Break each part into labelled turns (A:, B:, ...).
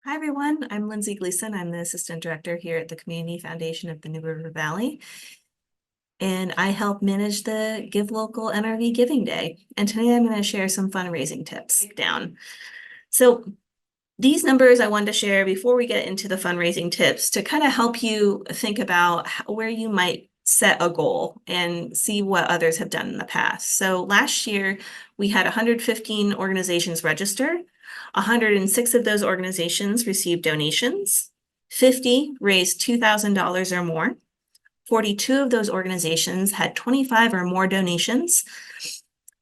A: Hi, everyone. I'm Lindsay Gleason. I'm the Assistant Director here at the Community Foundation of the New River Valley. And I help manage the Give Local NRV Giving Day. And today I'm going to share some fundraising tips down. So these numbers I wanted to share before we get into the fundraising tips to kind of help you think about where you might set a goal and see what others have done in the past. So last year we had 115 organizations register. 106 of those organizations received donations. 50 raised $2,000 or more. 42 of those organizations had 25 or more donations.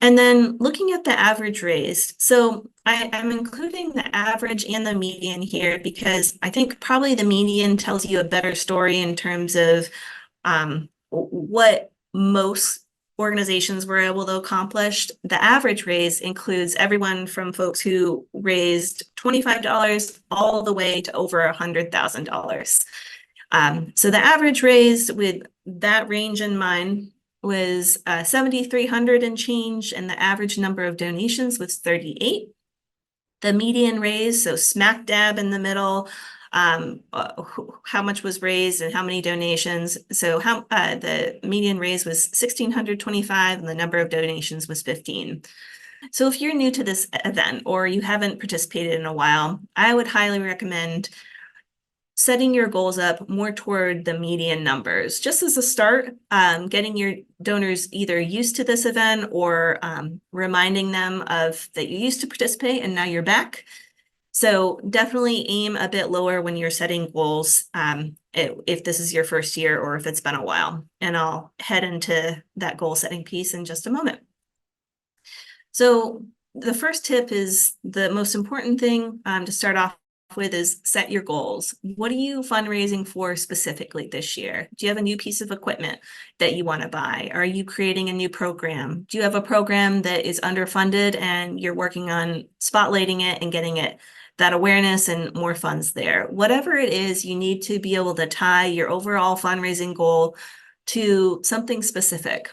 A: And then looking at the average raised, so I'm including the average and the median here because I think probably the median tells you a better story in terms of what most organizations were able to accomplish. The average raise includes everyone from folks who raised $25 all the way to over $100,000. So the average raise with that range in mind was 7,300 and change, and the average number of donations was 38. The median raise, so smack dab in the middle, how much was raised and how many donations. So the median raise was 1,625 and the number of donations was 15. So if you're new to this event or you haven't participated in a while, I would highly recommend setting your goals up more toward the median numbers. Just as a start, getting your donors either used to this event or reminding them of that you used to participate and now you're back. So definitely aim a bit lower when you're setting goals, if this is your first year or if it's been a while. And I'll head into that goal setting piece in just a moment. So the first tip is the most important thing to start off with is set your goals. What are you fundraising for specifically this year? Do you have a new piece of equipment that you want to buy? Are you creating a new program? Do you have a program that is underfunded and you're working on spotlighting it and getting it that awareness and more funds there? Whatever it is, you need to be able to tie your overall fundraising goal to something specific.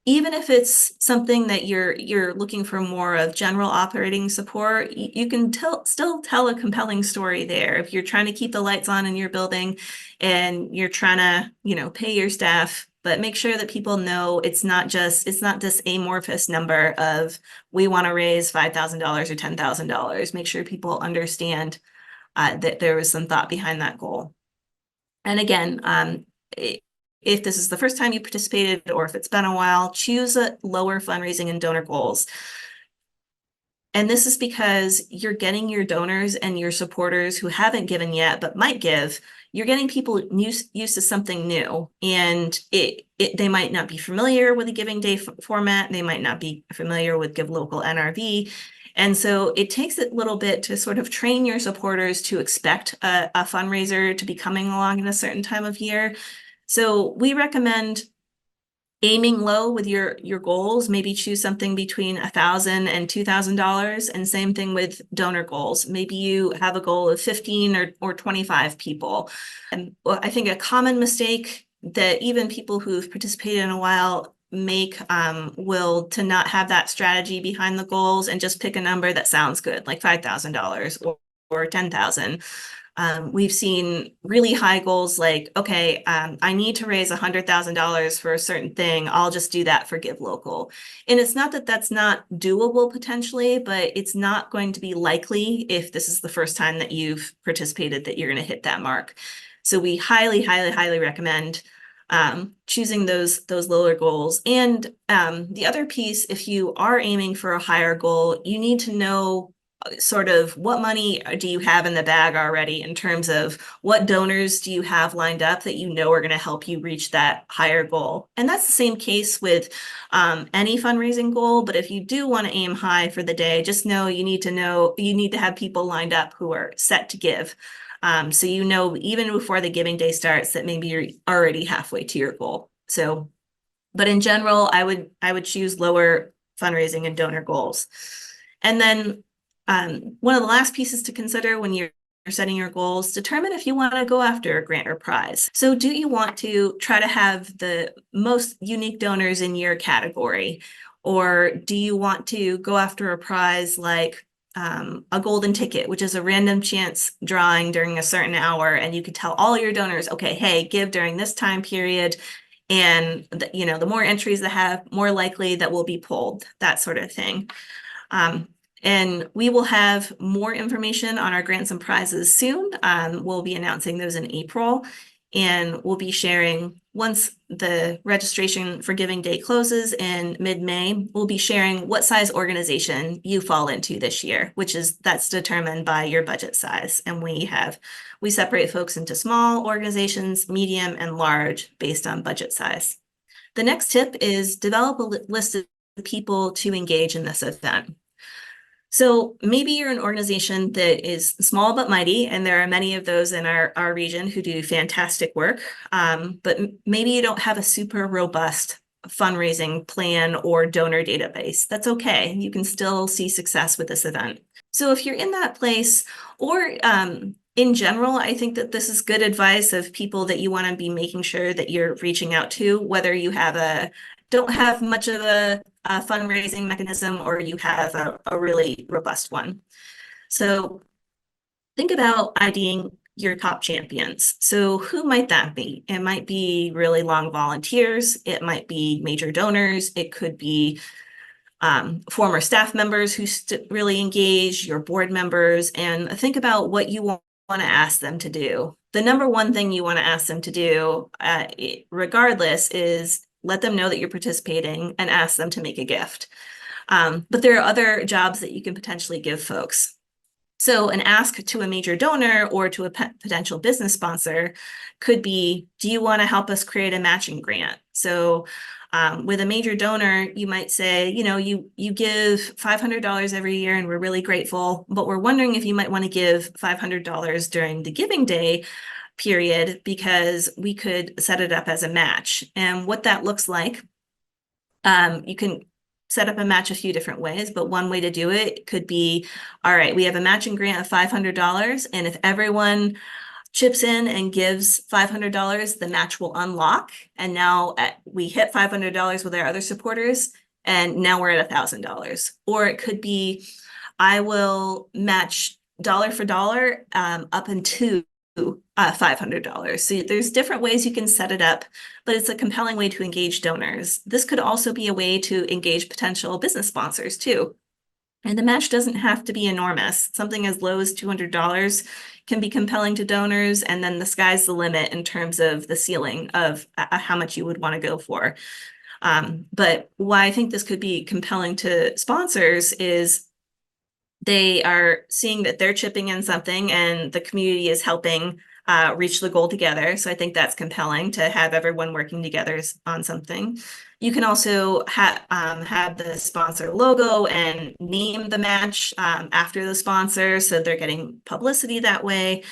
A: Even if it's something that you're looking for more of general operating support, you can still tell a compelling story there. If you're trying to keep the lights on in your building and you're trying to, pay your staff, but make sure that people know it's not this amorphous number of we want to raise $5,000 or $10,000. Make sure people understand that there was some thought behind that goal. And again, if this is the first time you participated or if it's been a while, choose a lower fundraising and donor goals. And this is because you're getting your donors and your supporters who haven't given yet but might give. You're getting people used to something new, and they might not be familiar with the Giving Day format. They might not be familiar with Give Local NRV. And so it takes a little bit to sort of train your supporters to expect a fundraiser to be coming along in a certain time of year. So we recommend aiming low with your goals. Maybe choose something between $1,000 and $2,000, and same thing with donor goals. Maybe you have a goal of 15 or 25 people. And I think a common mistake that even people who've participated in a while make will to not have that strategy behind the goals and just pick a number that sounds good, like $5,000 or 10,000. We've seen really high goals like, okay, I need to raise $100,000 for a certain thing. I'll just do that for Give Local. And it's not that that's not doable potentially, but it's not going to be likely if this is the first time that you've participated that you're going to hit that mark. So we highly, highly, highly recommend choosing those lower goals. And the other piece, if you are aiming for a higher goal, you need to know sort of what money do you have in the bag already in terms of what donors do you have lined up that you know are going to help you reach that higher goal. And that's the same case with any fundraising goal. But if you do want to aim high for the day, just know you need to have people lined up who are set to give. So even before the giving day starts that maybe you're already halfway to your goal. So, but in general, I would choose lower fundraising and donor goals. And then one of the last pieces to consider when you're setting your goals, determine if you want to go after a grant or prize. So do you want to try to have the most unique donors in your category? Or do you want to go after a prize like a golden ticket, which is a random chance drawing during a certain hour, and you could tell all your donors, okay, hey, give during this time period, and the more entries they have, more likely that will be pulled, that sort of thing. And we will have more information on our grants and prizes soon. We'll be announcing those in April, and we'll be sharing, once the registration for Giving Day closes in mid-May, we'll be sharing what size organization you fall into this year, that's determined by your budget size. And we separate folks into small organizations, medium, and large based on budget size. The next tip is develop a list of people to engage in this event. So maybe you're an organization that is small but mighty, and there are many of those in our region who do fantastic work, but maybe you don't have a super robust fundraising plan or donor database. That's okay. You can still see success with this event. So if you're in that place, or in general, I think that this is good advice of people that you want to be making sure that you're reaching out to, whether you don't have much of a fundraising mechanism or you have a really robust one. So think about IDing your top champions. So who might that be? It might be really long volunteers. It might be major donors. It could be former staff members who really engage, your board members, and think about what you want to ask them to do. The number one thing you want to ask them to do, regardless, is let them know that you're participating and ask them to make a gift. But there are other jobs that you can potentially give folks. So an ask to a major donor or to a potential business sponsor could be, do you want to help us create a matching grant? So with a major donor, you might say, you give $500 every year and we're really grateful, but we're wondering if you might want to give $500 during the Giving Day period, because we could set it up as a match. And what that looks like, you can set up a match a few different ways, but one way to do it could be, all right, we have a matching grant of $500, and if everyone chips in and gives $500, the match will unlock, and now we hit $500 with our other supporters, and now we're at $1,000. Or it could be, I will match dollar for dollar up into $500. So there's different ways you can set it up, but it's a compelling way to engage donors. This could also be a way to engage potential business sponsors too. And the match doesn't have to be enormous. Something as low as $200 can be compelling to donors, and then the sky's the limit in terms of the ceiling of how much you would want to go for. But why I think this could be compelling to sponsors is they are seeing that they're chipping in something and the community is helping reach the goal together. So I think that's compelling to have everyone working together on something. You can also have the sponsor logo and name the match after the sponsor, so they're getting publicity that way.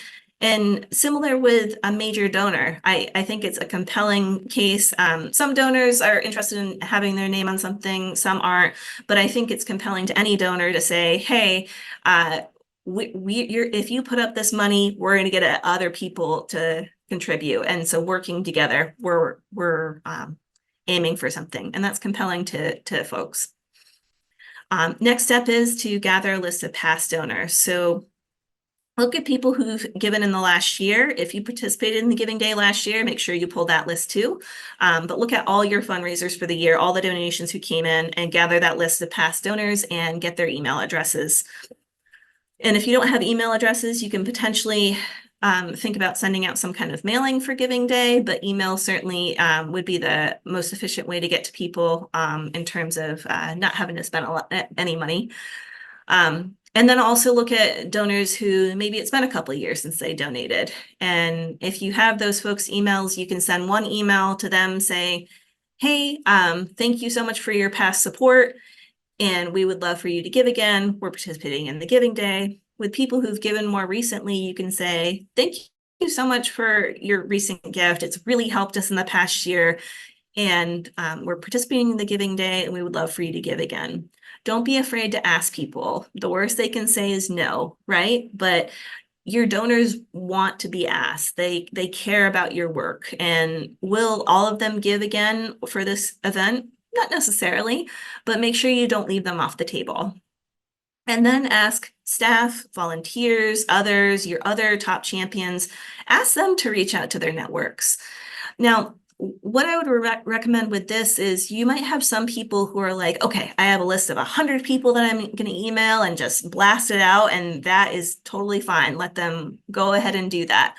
A: And similar with a major donor, I think it's a compelling case. Some donors are interested in having their name on something, some aren't, but I think it's compelling to any donor to say, hey, if you put up this money, we're going to get other people to contribute. And so working together, we're aiming for something, and that's compelling to folks. Next step is to gather a list of past donors. So look at people who've given in the last year. If you participated in the Giving Day last year, make sure you pull that list too. But look at all your fundraisers for the year, all the donations who came in, and gather that list of past donors and get their email addresses. And if you don't have email addresses, you can potentially think about sending out some kind of mailing for Giving Day, but email certainly would be the most efficient way to get to people in terms of not having to spend any money. And then also look at donors who maybe it's been a couple of years since they donated. And if you have those folks' emails, you can send one email to them saying, hey, thank you so much for your past support, and we would love for you to give again. We're participating in the Giving Day. With people who've given more recently, you can say, thank you so much for your recent gift. It's really helped us in the past year, and we're participating in the Giving Day, and we would love for you to give again. Don't be afraid to ask people. The worst they can say is no, right? But your donors want to be asked. They care about your work. And will all of them give again for this event? Not necessarily, but make sure you don't leave them off the table. And then ask, staff, volunteers, others, your other top champions. Ask them to reach out to their networks. Now, what I would recommend with this is you might have some people who are like, okay, I have a list of 100 people that I'm going to email and just blast it out, and that is totally fine. Let them go ahead and do that.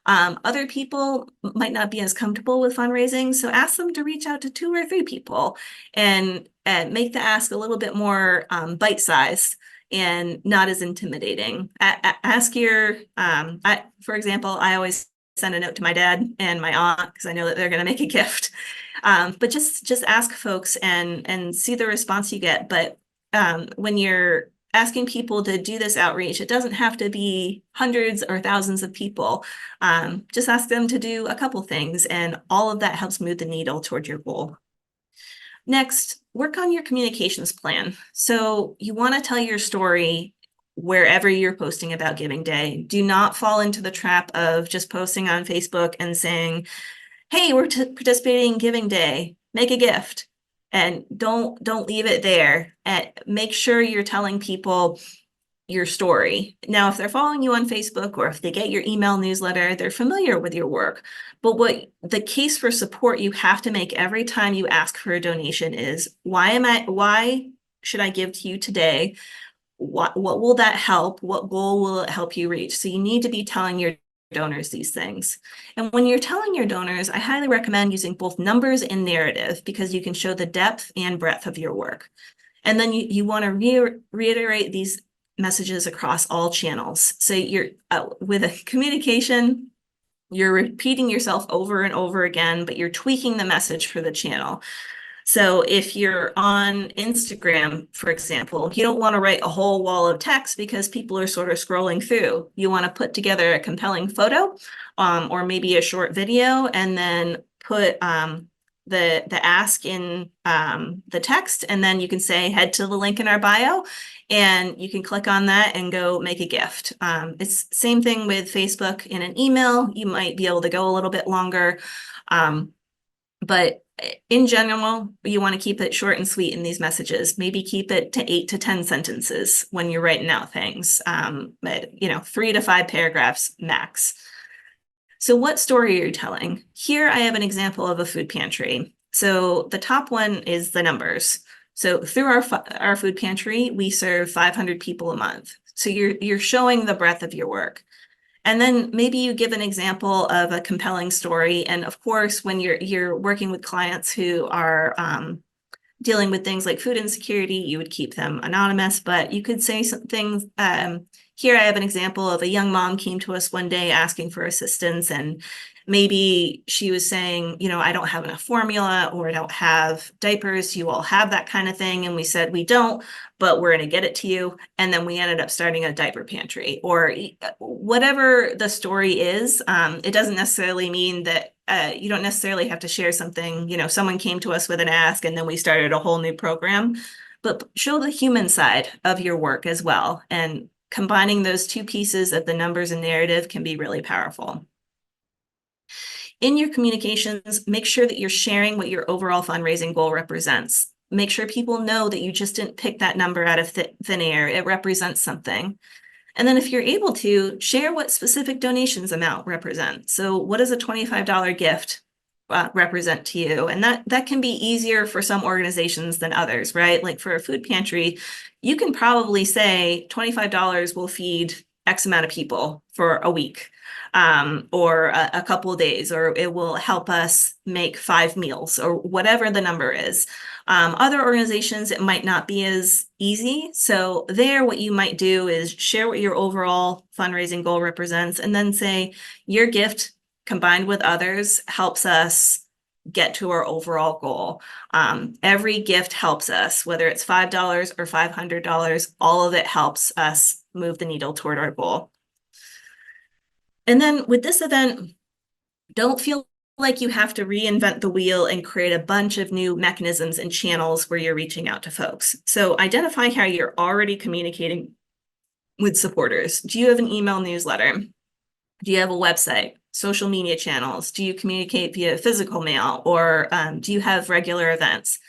A: Other people might not be as comfortable with fundraising, so ask them to reach out to 2 or 3 people and make the ask a little bit more bite-sized and not as intimidating. Ask your, for example, I always send a note to my dad and my aunt because I know that they're going to make a gift. But just ask folks and see the response you get. But when you're asking people to do this outreach, it doesn't have to be hundreds or thousands of people. Just ask them to do a couple things, and all of that helps move the needle toward your goal. Next, work on your communications plan. So you want to tell your story wherever you're posting about Giving Day. Do not fall into the trap of just posting on Facebook and saying, hey, we're participating in Giving Day, make a gift. And don't leave it there. Make sure you're telling people your story. Now, if they're following you on Facebook or if they get your email newsletter, they're familiar with your work. But what the case for support you have to make every time you ask for a donation is, why should I give to you today? What will that help? What goal will it help you reach? So you need to be telling your donors these things. And when you're telling your donors, I highly recommend using both numbers and narrative because you can show the depth and breadth of your work. And then you want to reiterate these messages across all channels. So you're with a communication, you're repeating yourself over and over again, but you're tweaking the message for the channel. So if you're on Instagram, for example, you don't want to write a whole wall of text because people are sort of scrolling through. You want to put together a compelling photo or maybe a short video and then put the ask in the text, and then you can say head to the link in our bio and you can click on that and go make a gift. It's same thing with Facebook. In an email, you might be able to go a little bit longer. But in general, you want to keep it short and sweet in these messages. Maybe keep it to 8 to 10 sentences when you're writing out things. But 3 to 5 paragraphs max. So what story are you telling? Here I have an example of a food pantry. So the top one is the numbers. So through our food pantry, we serve 500 people a month. So you're showing the breadth of your work. And then maybe you give an example of a compelling story. And of course, when you're working with clients who are dealing with things like food insecurity, you would keep them anonymous, but you could say something. Here I have an example of a young mom came to us one day asking for assistance, and maybe she was saying, I don't have enough formula or I don't have diapers. You all have that kind of thing. And we said, we don't, but we're going to get it to you. And then we ended up starting a diaper pantry or whatever the story is. It doesn't necessarily mean that you don't necessarily have to share something, someone came to us with an ask and then we started a whole new program, but show the human side of your work as well. And combining those two pieces of the numbers and narrative can be really powerful. In your communications, make sure that you're sharing what your overall fundraising goal represents. Make sure people know that you just didn't pick that number out of thin air. It represents something. And then if you're able to, share what specific donations amount represents. So what does a $25 gift represent to you? And that can be easier for some organizations than others, right? Like for a food pantry, you can probably say $25 will feed X amount of people for a week. Or a couple of days, or it will help us make 5 meals, or whatever the number is. Other organizations, it might not be as easy. So there, what you might do is share what your overall fundraising goal represents, and then say your gift combined with others helps us get to our overall goal. Every gift helps us, whether it's $5 or $500, all of it helps us move the needle toward our goal. And then with this event, don't feel like you have to reinvent the wheel and create a bunch of new mechanisms and channels where you're reaching out to folks. So identify how you're already communicating with supporters. Do you have an email newsletter? Do you have a website, social media channels? Do you communicate via physical mail, or do you have regular events?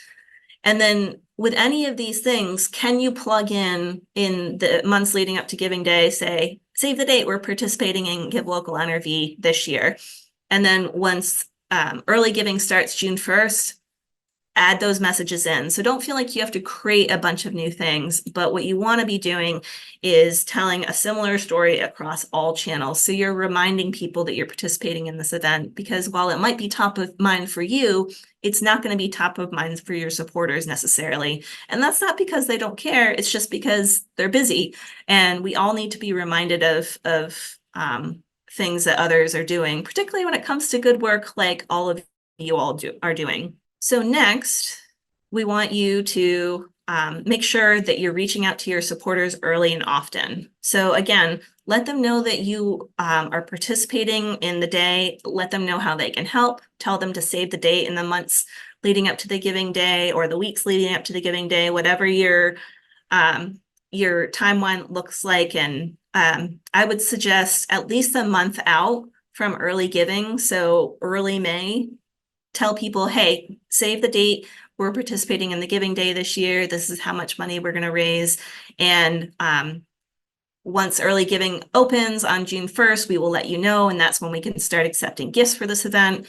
A: And then with any of these things, can you plug in the months leading up to Giving Day, say, save the date, we're participating in Give Local NRV this year. And then once early giving starts June 1st, add those messages in. So don't feel like you have to create a bunch of new things, but what you want to be doing is telling a similar story across all channels. So you're reminding people that you're participating in this event, because while it might be top of mind for you, it's not going to be top of mind for your supporters necessarily. And that's not because they don't care. It's just because they're busy. And we all need to be reminded of things that others are doing, particularly when it comes to good work like all of you all are doing. So next, we want you to make sure that you're reaching out to your supporters early and often. So again, let them know that you are participating in the day. Let them know how they can help. Tell them to save the date in the months leading up to the Giving Day or the weeks leading up to the Giving Day, whatever your timeline looks like. And I would suggest at least a month out from early giving. So early May, tell people, hey, save the date. We're participating in the Giving Day this year. This is how much money we're going to raise. And once early giving opens on June 1st, we will let you know. And that's when we can start accepting gifts for this event.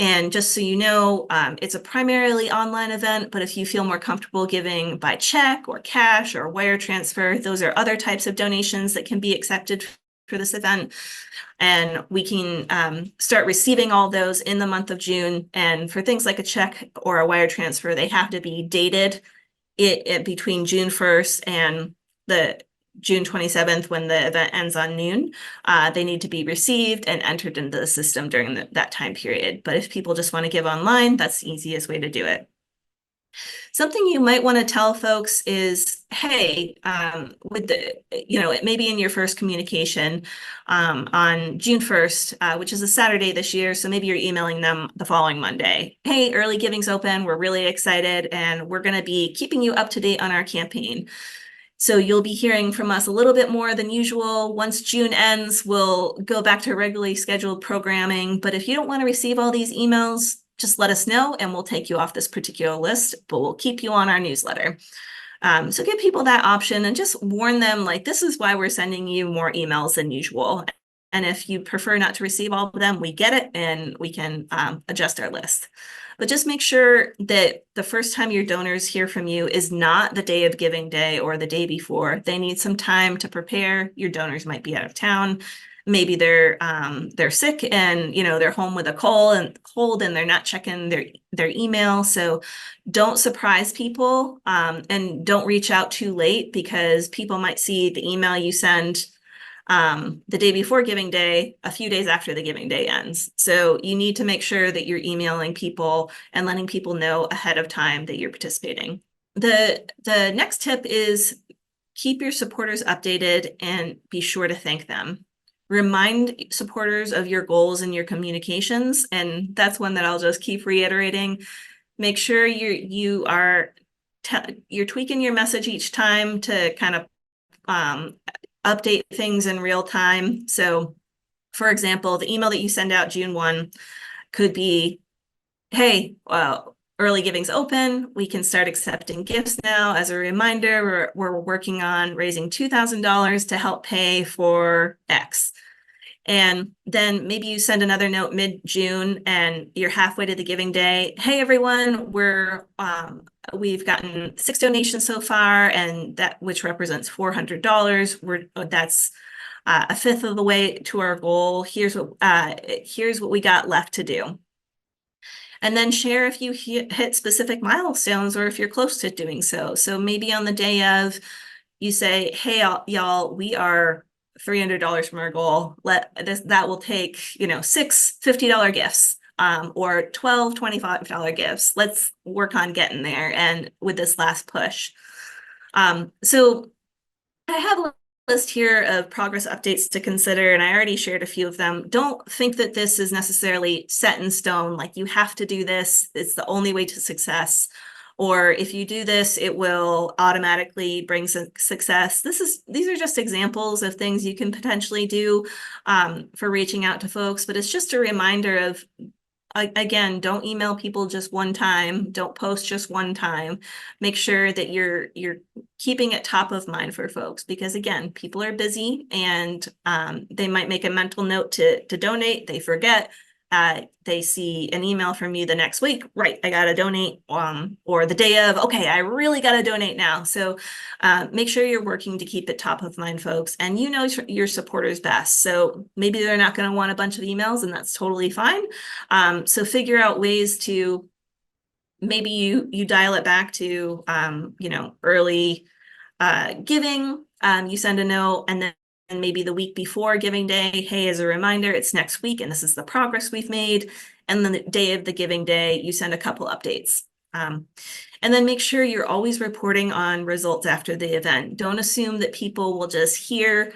A: And just so you know, it's a primarily online event, but if you feel more comfortable giving by check or cash or wire transfer, those are other types of donations that can be accepted for this event. And we can start receiving all those in the month of June. And for things like a check or a wire transfer, they have to be dated between June 1st and the June 27th, when the event ends on noon. They need to be received and entered into the system during that time period. But if people just want to give online, that's the easiest way to do it. Something you might want to tell folks is, hey, with it may be in your first communication on June 1st, which is a Saturday this year. So maybe you're emailing them the following Monday. Hey, early giving's open. We're really excited, and we're going to be keeping you up to date on our campaign. So you'll be hearing from us a little bit more than usual. Once June ends, we'll go back to regularly scheduled programming. But if you don't want to receive all these emails, just let us know and we'll take you off this particular list, but we'll keep you on our newsletter. So give people that option and just warn them, like, this is why we're sending you more emails than usual. And if you prefer not to receive all of them, we get it and we can adjust our list. But just make sure that the first time your donors hear from you is not the day of Giving Day or the day before. They need some time to prepare. Your donors might be out of town. Maybe they're sick and they're home with a cold and they're not checking their email. So don't surprise people and don't reach out too late, because people might see the email you send the day before Giving Day, a few days after the Giving Day ends. So you need to make sure that you're emailing people and letting people know ahead of time that you're participating. The next tip is keep your supporters updated and be sure to thank them. Remind supporters of your goals and your communications, and that's one that I'll just keep reiterating. Make sure you're tweaking your message each time to kind of update things in real time. So, for example, the email that you send out June 1 could be, hey, early giving's open. We can start accepting gifts now. As a reminder, we're working on raising $2,000 to help pay for X. And then maybe you send another note mid-June and you're halfway to the Giving Day. Hey, everyone, we've gotten 6 donations so far, and which represents $400. That's a fifth of the way to our goal. Here's what we got left to do. And then share if you hit specific milestones or if you're close to doing so. So maybe on the day of, you say, hey, y'all, we are $300 from our goal. That will take, 6 $50 gifts or 12 $25 gifts. Let's work on getting there. And with this last push. So I have a list here of progress updates to consider, and I already shared a few of them. Don't think that this is necessarily set in stone, like you have to do this, it's the only way to success, or if you do this, it will automatically bring success. These are just examples of things you can potentially do for reaching out to folks, but it's just a reminder of Again, don't email people just one time. Don't post just one time. Make sure that you're keeping it top of mind for folks, because again, people are busy and they might make a mental note to donate. They forget. They see an email from you the next week, right? I gotta donate, or the day of, okay, I really gotta donate now. So make sure you're working to keep it top of mind, folks, and you know your supporters best. So maybe they're not going to want a bunch of emails, and that's totally fine. So figure out ways to, maybe you dial it back to early giving. You send a note, and then maybe the week before giving day, hey, as a reminder, it's next week and this is the progress we've made. And then the day of the giving day, you send a couple updates. And then make sure you're always reporting on results after the event. Don't assume that people will just hear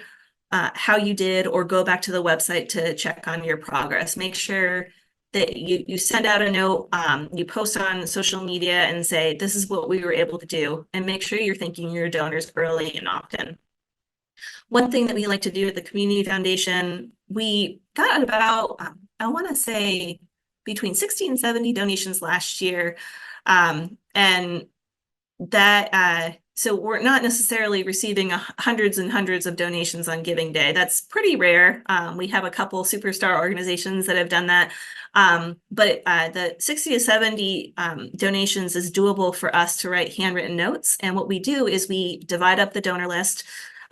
A: how you did or go back to the website to check on your progress. Make sure that you send out a note, you post on social media and say, this is what we were able to do, and make sure you're thanking your donors early and often. One thing that we like to do at the Community Foundation, we got about, I want to say, between 60 and 70 donations last year. And that, so we're not necessarily receiving hundreds and hundreds of donations on giving day. That's pretty rare. We have a couple superstar organizations that have done that. But the 60 to 70 donations is doable for us to write handwritten notes. And what we do is we divide up the donor list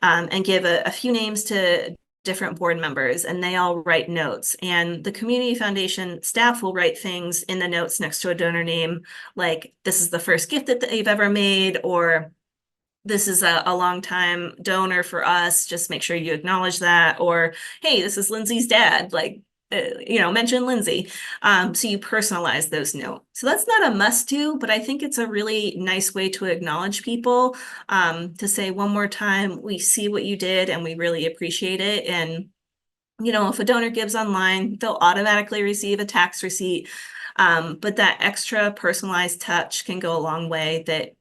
A: and give a few names to different board members, and they all write notes. And the Community Foundation staff will write things in the notes next to a donor name, like this is the first gift that they've ever made, or this is a long time donor for us, just make sure you acknowledge that, or hey, this is Lindsay's dad, like mention Lindsay. So you personalize those notes. So that's not a must do, but I think it's a really nice way to acknowledge people, to say one more time, we see what you did and we really appreciate it. And if a donor gives online, they'll automatically receive a tax receipt. But that extra personalized touch can go a long way. That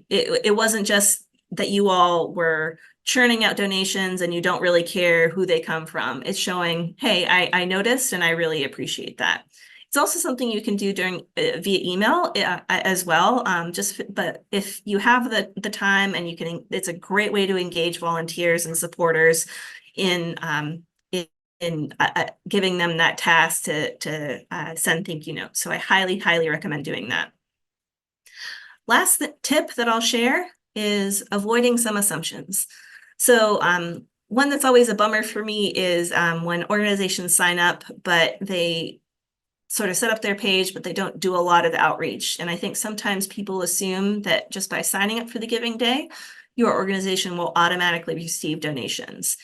A: it wasn't just that you all were churning out donations and you don't really care who they come from. It's showing, hey, I noticed and I really appreciate that. It's also something you can do during via email as well. But if you have the time and you can, it's a great way to engage volunteers and supporters in giving them that task to send thank you notes. So I highly, highly recommend doing that. Last tip that I'll share is avoiding some assumptions. So one that's always a bummer for me is when organizations sign up, but they sort of set up their page, but they don't do a lot of outreach. And I think sometimes people assume that just by signing up for the giving day, your organization will automatically receive donations.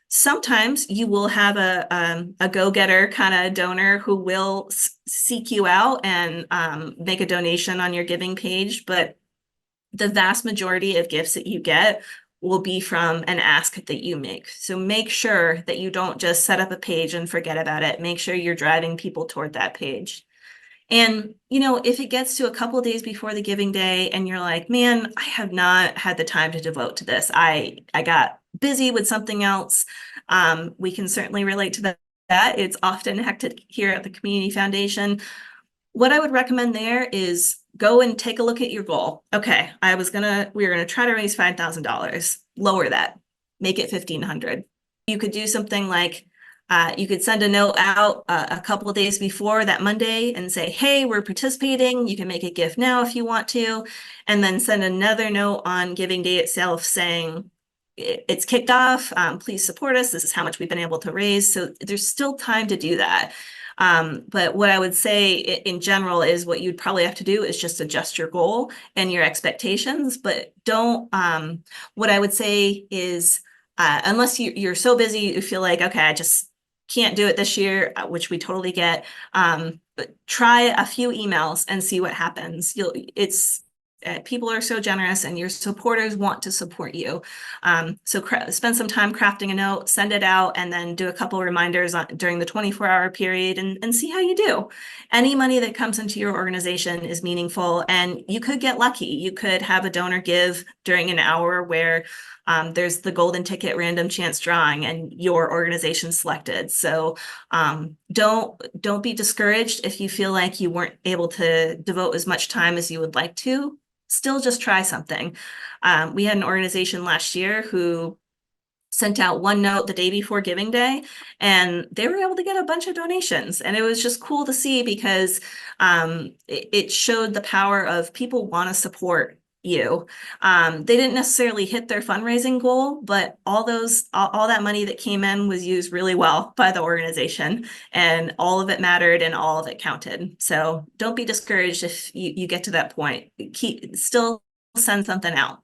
A: Sometimes you will have a go-getter kind of donor who will seek you out and make a donation on your giving page, but the vast majority of gifts that you get will be from an ask that you make. So make sure that you don't just set up a page and forget about it. Make sure you're driving people toward that page. And, if it gets to a couple of days before the giving day and you're like, man, I have not had the time to devote to this. I got busy with something else. We can certainly relate to that. It's often hectic here at the Community Foundation. What I would recommend there is go and take a look at your goal. Okay, we were gonna try to raise $5,000. Lower that, make it $1,500. You could do something like, you could send a note out a couple of days before that Monday and say, hey, we're participating. You can make a gift now if you want to. And then send another note on giving day itself saying, it's kicked off. Please support us. This is how much we've been able to raise. So there's still time to do that. But what I would say in general is what you'd probably have to do is just adjust your goal and your expectations, but don't, what I would say is, unless you're so busy, you feel like, okay, I just can't do it this year, which we totally get. But try a few emails and see what happens. It's People are so generous and your supporters want to support you. So spend some time crafting a note, send it out, and then do a couple reminders during the 24-hour period and see how you do. Any money that comes into your organization is meaningful, and you could get lucky. You could have a donor give during an hour where there's the golden ticket random chance drawing and your organization selected. So don't be discouraged if you feel like you weren't able to devote as much time as you would like to. Still just try something. We had an organization last year who sent out one note the day before Giving Day, and they were able to get a bunch of donations. And it was just cool to see because it showed the power of people want to support you. They didn't necessarily hit their fundraising goal, but all that money that came in was used really well by the organization, and all of it mattered and all of it counted. So don't be discouraged if you get to that point. Still send something out.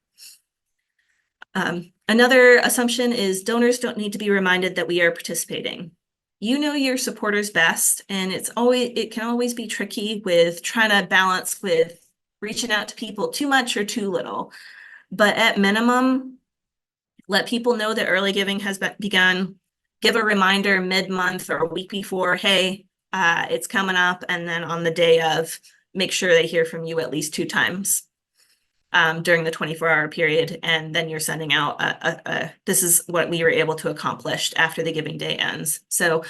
A: Another assumption is donors don't need to be reminded that we are participating. You know your supporters best, and it can always be tricky with trying to balance with reaching out to people too much or too little. But at minimum, let people know that early giving has begun. Give a reminder mid-month or a week before, hey, it's coming up, and then on the day of, make sure they hear from you at least 2 times during the 24-hour period, and then you're sending out this is what we were able to accomplish after the Giving Day ends. So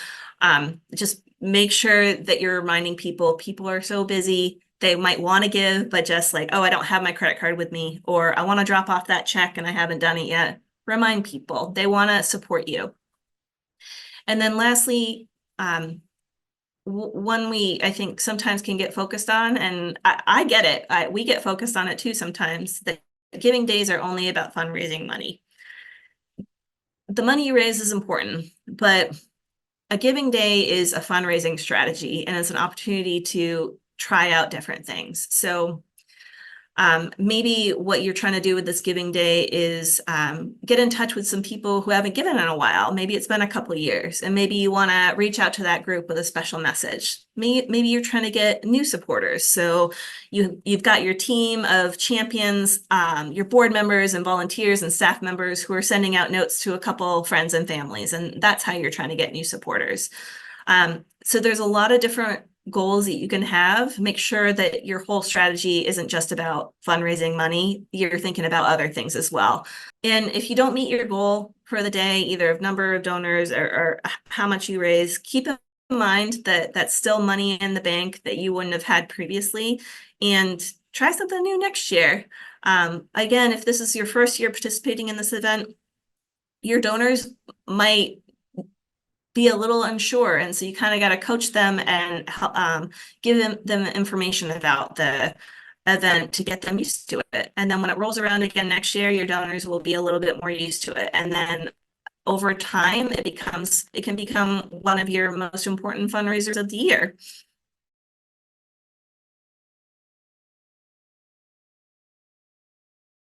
A: just make sure that you're reminding people are so busy, they might want to give, but just like, oh, I don't have my credit card with me, or I want to drop off that check and I haven't done it yet. Remind people, they want to support you. And then lastly, one we I think sometimes can get focused on, and I get it. We get focused on it too sometimes. That Giving Days are only about fundraising money. The money you raise is important, but a Giving Day is a fundraising strategy, and it's an opportunity to try out different things. So maybe what you're trying to do with this Giving Day is get in touch with some people who haven't given in a while. Maybe it's been a couple of years, and maybe you want to reach out to that group with a special message. Maybe you're trying to get new supporters. So you've got your team of champions, your board members and volunteers and staff members who are sending out notes to a couple friends and families, and that's how you're trying to get new supporters. So there's a lot of different goals that you can have. Make sure that your whole strategy isn't just about fundraising money. You're thinking about other things as well. And if you don't meet your goal for the day, either of number of donors or how much you raise, keep in mind that that's still money in the bank that you wouldn't have had previously, and try something new next year. Again, if this is your first year participating in this event, your donors might be a little unsure, and so you kind of got to coach them and give them information about the event to get them used to it. And then when it rolls around again next year, your donors will be a little bit more used to it, and then over time it can become one of your most important fundraisers of the year.